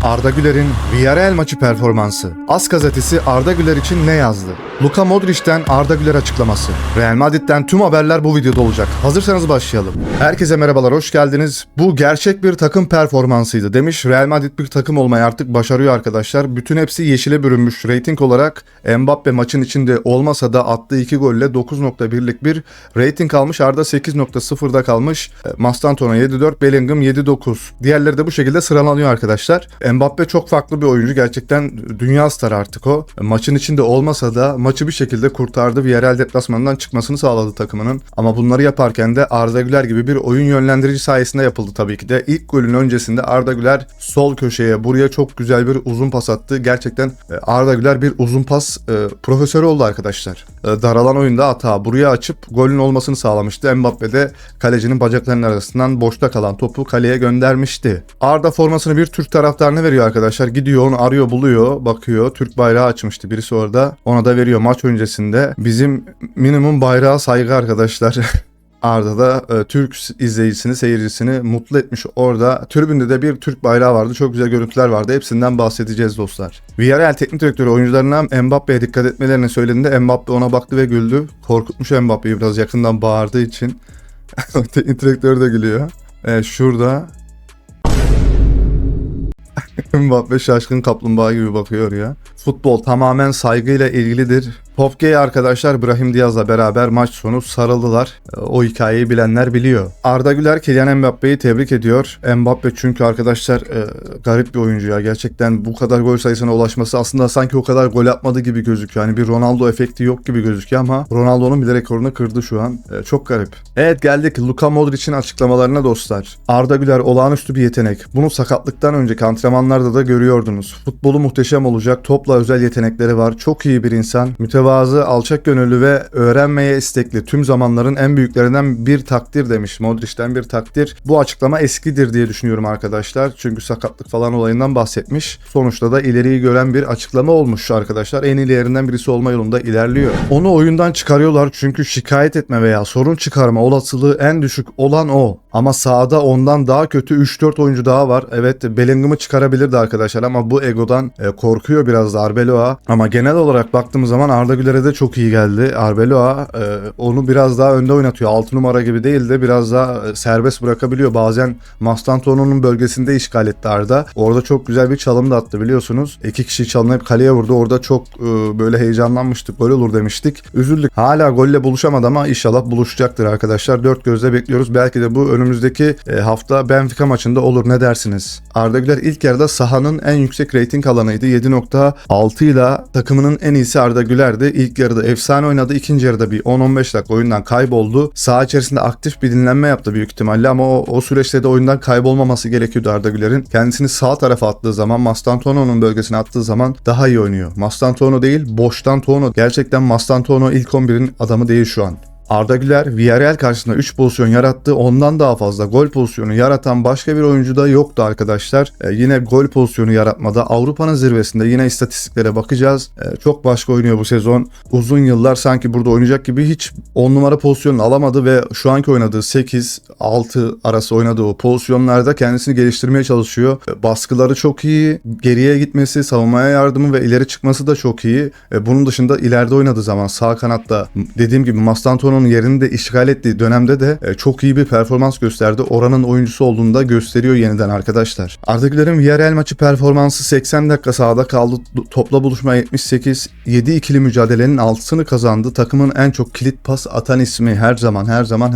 Arda Güler'in Villarreal maçı performansı. AS gazetesi Arda Güler için ne yazdı? Luka Modric'ten Arda Güler açıklaması. Real Madrid'den tüm haberler bu videoda olacak. Hazırsanız başlayalım. Herkese merhabalar, hoş geldiniz. Bu gerçek bir takım performansıydı demiş. Real Madrid bir takım olmayı artık başarıyor arkadaşlar. Bütün hepsi yeşile bürünmüş. Rating olarak Mbappe maçın içinde olmasa da attığı 2 golle 9.1'lik bir rating almış. Arda 8.0'da kalmış. Mastantuono 7.4, Bellingham 7.9. Diğerleri de bu şekilde sıralanıyor arkadaşlar. Mbappe çok farklı bir oyuncu. Gerçekten dünya starı artık o. Maçın içinde olmasa da maçı bir şekilde kurtardı. Villarreal deplasmanından çıkmasını sağladı takımının. Ama bunları yaparken de Arda Güler gibi bir oyun yönlendirici sayesinde yapıldı tabii ki de. İlk golün öncesinde Arda Güler sol köşeye buraya çok güzel bir uzun pas attı. Gerçekten Arda Güler bir uzun pas profesörü oldu arkadaşlar. Daralan oyunda hata buraya açıp golün olmasını sağlamıştı. Mbappe de kalecinin bacaklarının arasından boşta kalan topu kaleye göndermişti. Arda formasını bir Türk taraftarına veriyor arkadaşlar. Gidiyor onu arıyor buluyor bakıyor. Türk bayrağı açmıştı birisi orada. Ona da veriyor maç öncesinde. Bizim minimum bayrağa saygı arkadaşlar. Arda da Türk izleyicisini, seyircisini mutlu etmiş orada. Tribünde de bir Türk bayrağı vardı. Çok güzel görüntüler vardı. Hepsinden bahsedeceğiz dostlar. Villarreal teknik direktörü oyuncularına Mbappe'ye dikkat etmelerini söylediğinde Mbappe ona baktı ve güldü. Korkutmuş Mbappe'yi biraz yakından bağırdığı için. Teknik direktör de gülüyor. Şurada Mbappe şaşkın kaplumbağa gibi bakıyor ya. Futbol tamamen saygıyla ilgilidir. Popke arkadaşlar Brahim Diaz'la beraber maç sonu sarıldılar. O hikayeyi bilenler biliyor. Arda Güler Kylian Mbappe'yi tebrik ediyor. Mbappe çünkü arkadaşlar garip bir oyuncu ya. Gerçekten bu kadar gol sayısına ulaşması aslında sanki o kadar gol atmadı gibi gözüküyor. Yani bir Ronaldo efekti yok gibi gözüküyor ama Ronaldo'nun bile rekorunu kırdı şu an. Çok garip. Evet, geldik Luka Modric'in açıklamalarına dostlar. Arda Güler olağanüstü bir yetenek. Bunu sakatlıktan önceki antrenmanlarda da görüyordunuz. Futbolu muhteşem olacak. Topla özel yetenekleri var. Çok iyi bir insan. Mütevazı, alçak gönüllü ve öğrenmeye istekli. Tüm zamanların en büyüklerinden bir takdir demiş. Modric'ten bir takdir. Bu açıklama eskidir diye düşünüyorum arkadaşlar. Çünkü sakatlık falan olayından bahsetmiş. Sonuçta da ileriyi gören bir açıklama olmuş arkadaşlar. En ilerinden birisi olma yolunda ilerliyor. Onu oyundan çıkarıyorlar çünkü şikayet etme veya sorun çıkarma olasılığı en düşük olan o. Ama sahada ondan daha kötü 3-4 oyuncu daha var. Evet, Bellingham'ı çıkarabilirdi arkadaşlar ama bu egodan korkuyor biraz da Arbeloa. Ama genel olarak baktığımız zaman Arda Güler'e de çok iyi geldi. Arbeloa onu biraz daha önde oynatıyor. 6 numara gibi değil de biraz daha serbest bırakabiliyor. Bazen Mastantuono'nun bölgesinde işgal etti Arda. Orada çok güzel bir çalım da attı biliyorsunuz. 2 kişi çalınıp kaleye vurdu. Orada çok böyle heyecanlanmıştık. Gol olur demiştik. Üzüldük. Hala golle buluşamadı ama inşallah buluşacaktır arkadaşlar. 4 gözle bekliyoruz. Belki de bu önümüzdeki hafta Benfica maçında olur. Ne dersiniz? Arda Güler ilk yarıda sahanın en yüksek rating alanıydı. 7.6 ile takımının en iyisi Arda Güler'di. İlk yarıda efsane oynadı. İkinci yarıda bir 10-15 dakika oyundan kayboldu. Saha içerisinde aktif bir dinlenme yaptı büyük ihtimalle ama o süreçte de oyundan kaybolmaması gerekiyordu Arda Güler'in. Kendisini sağ tarafa attığı zaman, Mastantuono'nun bölgesine attığı zaman daha iyi oynuyor. Mastantuono değil, Boştantuono. Gerçekten Mastantuono ilk 11'in adamı değil şu an. Arda Güler Villarreal karşısında 3 pozisyon yarattı. Ondan daha fazla gol pozisyonu yaratan başka bir oyuncu da yoktu arkadaşlar. Yine gol pozisyonu yaratmada Avrupa'nın zirvesinde, yine istatistiklere bakacağız. Çok başka oynuyor bu sezon. Uzun yıllar sanki burada oynayacak gibi hiç 10 numara pozisyonunu alamadı ve şu anki oynadığı 8-6 arası oynadığı o pozisyonlarda kendisini geliştirmeye çalışıyor. Baskıları çok iyi. Geriye gitmesi, savunmaya yardımı ve ileri çıkması da çok iyi. Bunun dışında ileride oynadığı zaman sağ kanatta dediğim gibi Mastantuono'nun yerini de işgal ettiği dönemde de çok iyi bir performans gösterdi. Oranın oyuncusu olduğunu da gösteriyor yeniden arkadaşlar. Arda Güler'in Villarreal maçı performansı 80 dakika sahada kaldı. Topla buluşma 78. 7 ikili mücadelenin 6'sını kazandı. Takımın en çok kilit pas atan ismi her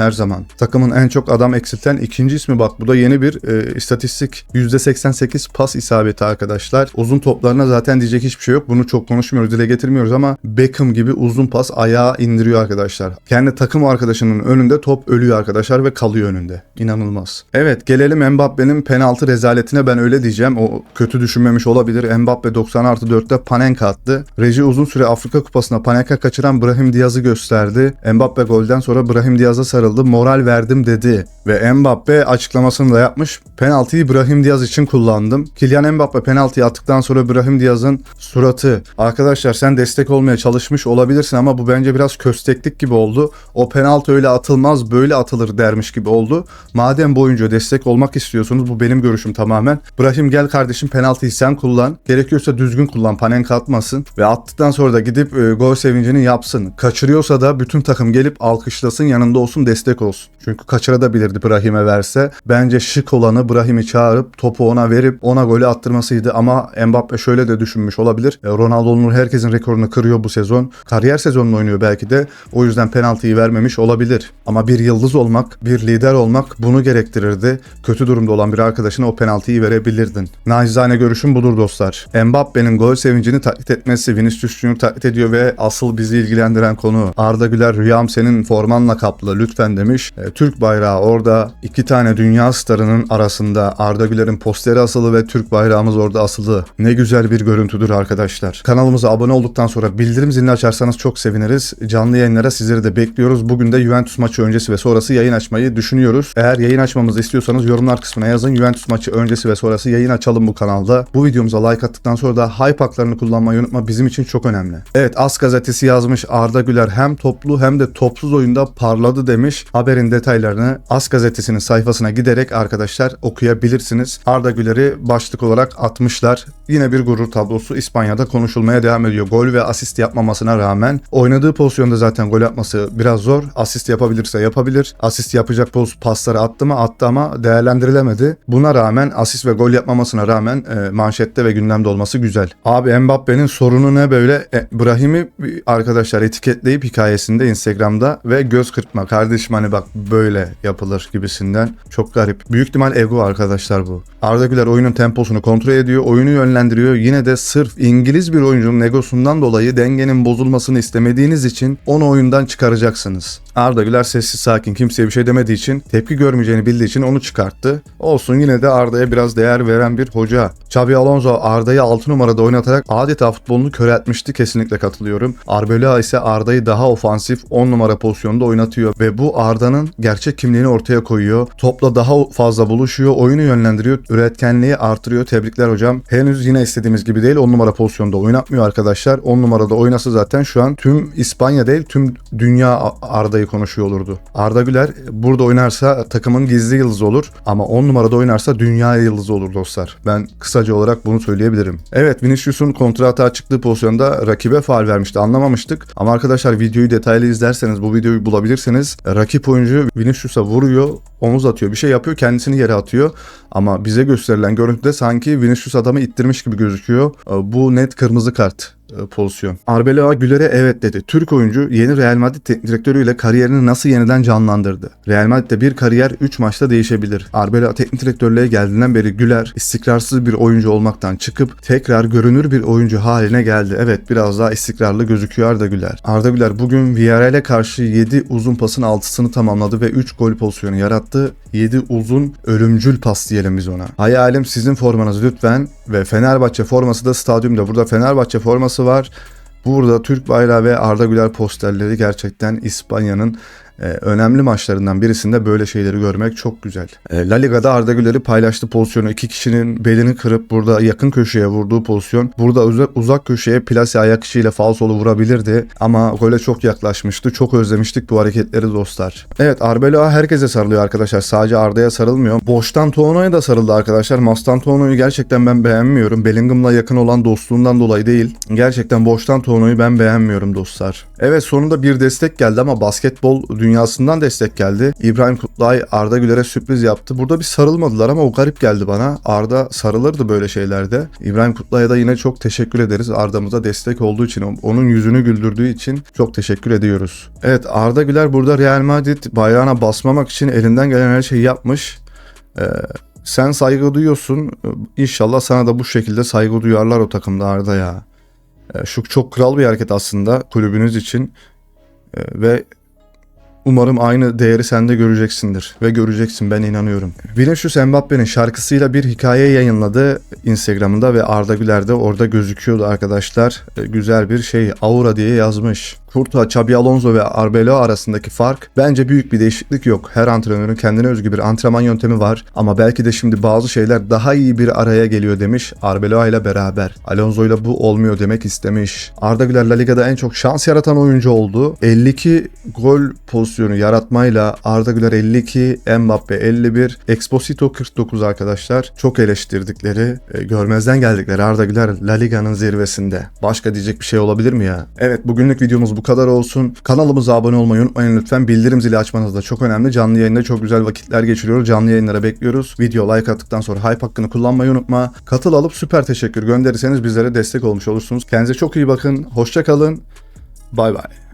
zaman. Takımın en çok adam eksilten ikinci ismi bak. Bu da yeni bir istatistik. %88 pas isabeti arkadaşlar. Uzun toplarına zaten diyecek hiçbir şey yok. Bunu çok konuşmuyoruz, dile getirmiyoruz ama Beckham gibi uzun pas ayağa indiriyor arkadaşlar. Kendi takım arkadaşının önünde top ölüyor arkadaşlar ve kalıyor önünde. İnanılmaz. Evet, gelelim Mbappe'nin penaltı rezaletine, ben öyle diyeceğim. O kötü düşünmemiş olabilir. Mbappe 90+4'te Panenka attı. Reji uzun süre Afrika Kupası'na Panenka kaçıran Brahim Diaz'ı gösterdi. Mbappe golden sonra Brahim Diaz'a sarıldı. Moral verdim dedi. Ve Mbappe açıklamasını da yapmış. Penaltıyı Brahim Diaz için kullandım. Kylian Mbappe penaltıyı attıktan sonra Brahim Diaz'ın suratı. Arkadaşlar sen destek olmaya çalışmış olabilirsin ama bu bence biraz kösteklik gibi oldu. O penaltı öyle atılmaz, böyle atılır dermiş gibi oldu. Madem bu oyuncuya destek olmak istiyorsunuz, bu benim görüşüm tamamen. Brahim gel kardeşim, penaltıyı sen kullan. Gerekiyorsa düzgün kullan, Panenka atmasın. Ve attıktan sonra da gidip gol sevincini yapsın. Kaçırıyorsa da bütün takım gelip alkışlasın, yanında olsun, destek olsun. Çünkü kaçırabilirdi Brahim'e verse. Bence şık olanı Brahim'i çağırıp topu ona verip ona golü attırmasıydı. Ama Mbappe şöyle de düşünmüş olabilir. Ronaldo'nun herkesin rekorunu kırıyor bu sezon. Kariyer sezonunu oynuyor belki de. O yüzden penaltıyı vermemiş olabilir. Ama bir yıldız olmak, bir lider olmak bunu gerektirirdi. Kötü durumda olan bir arkadaşına o penaltıyı verebilirdin. Nacizane görüşüm budur dostlar. Mbappe'nin gol sevincini taklit etmesi, Vinicius Junior taklit ediyor ve asıl bizi ilgilendiren konu Arda Güler, rüyam senin formanla kaplı lütfen demiş. Türk bayrağı orada, iki tane dünya starının arasında Arda Güler'in posteri asılı ve Türk bayrağımız orada asılı. Ne güzel bir görüntüdür arkadaşlar. Kanalımıza abone olduktan sonra bildirim zilini açarsanız çok seviniriz. Canlı yayınlara sizleri de bekliyoruz. Bugün de Juventus maçı öncesi ve sonrası yayın açmayı düşünüyoruz. Eğer yayın açmamızı istiyorsanız yorumlar kısmına yazın. Juventus maçı öncesi ve sonrası yayın açalım bu kanalda. Bu videomuza like attıktan sonra da hype haklarını kullanmayı unutma. Bizim için çok önemli. Evet, As gazetesi yazmış, Arda Güler hem toplu hem de topsuz oyunda parladı demiş. Haberin detaylarını As gazetesinin sayfasına giderek arkadaşlar okuyabilirsiniz. Arda Güler'i başlık olarak atmışlar. Yine bir gurur tablosu İspanya'da konuşulmaya devam ediyor. Gol ve asist yapmamasına rağmen oynadığı pozisyonda zaten gol yapması biraz zor. Asist yapabilirse yapabilir. Asist yapacak pasları attı mı? Attı ama değerlendirilemedi. Buna rağmen asist ve gol yapmamasına rağmen manşette ve gündemde olması güzel. Abi Mbappe'nin sorunu ne böyle? Brahim'i arkadaşlar etiketleyip hikayesinde Instagram'da ve göz kırpma. Kardeşim hani bak böyle yapılır gibisinden. Çok garip. Büyük ihtimal ego arkadaşlar bu. Arda Güler oyunun temposunu kontrol ediyor. Oyunu yönlendiriyor. Yine de sırf İngiliz bir oyuncunun egosundan dolayı dengenin bozulmasını istemediğiniz için onu oyundan çıkaracaksınız. Arda Güler sessiz sakin, kimseye bir şey demediği için, tepki görmeyeceğini bildiği için onu çıkarttı. Olsun, yine de Arda'ya biraz değer veren bir hoca. Xabi Alonso Arda'yı 6 numarada oynatarak adeta futbolunu köreltmişti, kesinlikle katılıyorum. Arbeloa ise Arda'yı daha ofansif 10 numara pozisyonda oynatıyor ve bu Arda'nın gerçek kimliğini ortaya koyuyor. Topla daha fazla buluşuyor, oyunu yönlendiriyor, üretkenliği artırıyor. Tebrikler hocam. Henüz yine istediğimiz gibi değil, 10 numara pozisyonda oynatmıyor arkadaşlar. 10 numarada oynasa zaten şu an tüm İspanya değil tüm dünya Arda'yı konuşuyor olurdu. Arda Güler burada oynarsa takımın gizli yıldızı olur ama 10 numarada oynarsa dünya yıldızı olur dostlar. Ben kısaca olarak bunu söyleyebilirim. Evet, Vinicius'un kontrata çıktığı pozisyonda rakibe faul vermişti, anlamamıştık. Ama arkadaşlar videoyu detaylı izlerseniz, bu videoyu bulabilirsiniz. Rakip oyuncu Vinicius'a vuruyor, omuz atıyor, bir şey yapıyor, kendisini yere atıyor. Ama bize gösterilen görüntüde sanki Vinicius adamı ittirmiş gibi gözüküyor. Bu net kırmızı kart pozisyon. Arbeloa Güler'e evet dedi. Türk oyuncu yeni Real Madrid teknik direktörüyle kariyerini nasıl yeniden canlandırdı? Real Madrid'de bir kariyer 3 maçta değişebilir. Arbeloa teknik direktörlüğe geldiğinden beri Güler istikrarsız bir oyuncu olmaktan çıkıp tekrar görünür bir oyuncu haline geldi. Evet, biraz daha istikrarlı gözüküyor Arda Güler. Arda Güler bugün Villarreal'e karşı 7 uzun pasın 6'sını tamamladı ve 3 gol pozisyonu yarattı. 7 uzun ölümcül pas diyelim biz ona. Hayalim sizin formanız lütfen ve Fenerbahçe forması da stadyumda. Burada Fenerbahçe forması var. Burada Türk bayrağı ve Arda Güler posterleri, gerçekten İspanya'nın önemli maçlarından birisinde böyle şeyleri görmek çok güzel. La Liga'da Arda Güler'i paylaştı pozisyonu. İki kişinin belini kırıp burada yakın köşeye vurduğu pozisyon. Burada uzak köşeye plase ayak içiyle falsolu vurabilirdi ama gole çok yaklaşmıştı. Çok özlemiştik bu hareketleri dostlar. Evet, Arbeloa herkese sarılıyor arkadaşlar. Sadece Arda'ya sarılmıyor. Boştan Tono'ya da sarıldı arkadaşlar. Mastan Tono'yu gerçekten ben beğenmiyorum. Bellingham'la yakın olan dostluğundan dolayı değil. Gerçekten Boştan Tono'yu ben beğenmiyorum dostlar. Evet, sonunda bir destek geldi ama basketbol dünyasından destek geldi. İbrahim Kutlay Arda Güler'e sürpriz yaptı. Burada bir sarılmadılar ama o garip geldi bana. Arda sarılırdı böyle şeylerde. İbrahim Kutlay'a da yine çok teşekkür ederiz. Arda'mıza destek olduğu için, onun yüzünü güldürdüğü için çok teşekkür ediyoruz. Evet, Arda Güler burada Real Madrid bayrağına basmamak için elinden gelen her şeyi yapmış. Sen saygı duyuyorsun. İnşallah sana da bu şekilde saygı duyarlar o takımda Arda ya. Şu çok kral bir hareket aslında kulübünüz için. Ve Umarım aynı değeri sen de göreceksindir ve göreceksin, ben inanıyorum. Vinicius Mbappe'nin şarkısıyla bir hikaye yayınladı Instagram'ında ve Arda Güler de orada gözüküyordu arkadaşlar. Güzel bir şey, aura diye yazmış. Courtois, Xabi Alonso ve Arbeloa arasındaki fark, bence büyük bir değişiklik yok. Her antrenörün kendine özgü bir antrenman yöntemi var ama belki de şimdi bazı şeyler daha iyi bir araya geliyor demiş Arbeloa ile beraber. Alonso ile bu olmuyor demek istemiş. Arda Güler La Liga'da en çok şans yaratan oyuncu oldu. 52 gol pozisyonu yaratmayla Arda Güler 52, Mbappe 51, Exposito 49 arkadaşlar. Çok eleştirdikleri, görmezden geldikleri Arda Güler La Liga'nın zirvesinde. Başka diyecek bir şey olabilir mi ya? Evet, bugünlük videomuz bu kadar olsun. Kanalımıza abone olmayı unutmayın lütfen. Bildirim zili açmanız da çok önemli. Canlı yayında çok güzel vakitler geçiriyoruz. Canlı yayınlara bekliyoruz. Video like attıktan sonra hype hakkını kullanmayı unutma. Katıl alıp süper teşekkür gönderirseniz bizlere destek olmuş olursunuz. Kendinize çok iyi bakın. Hoşça kalın. Bay bay.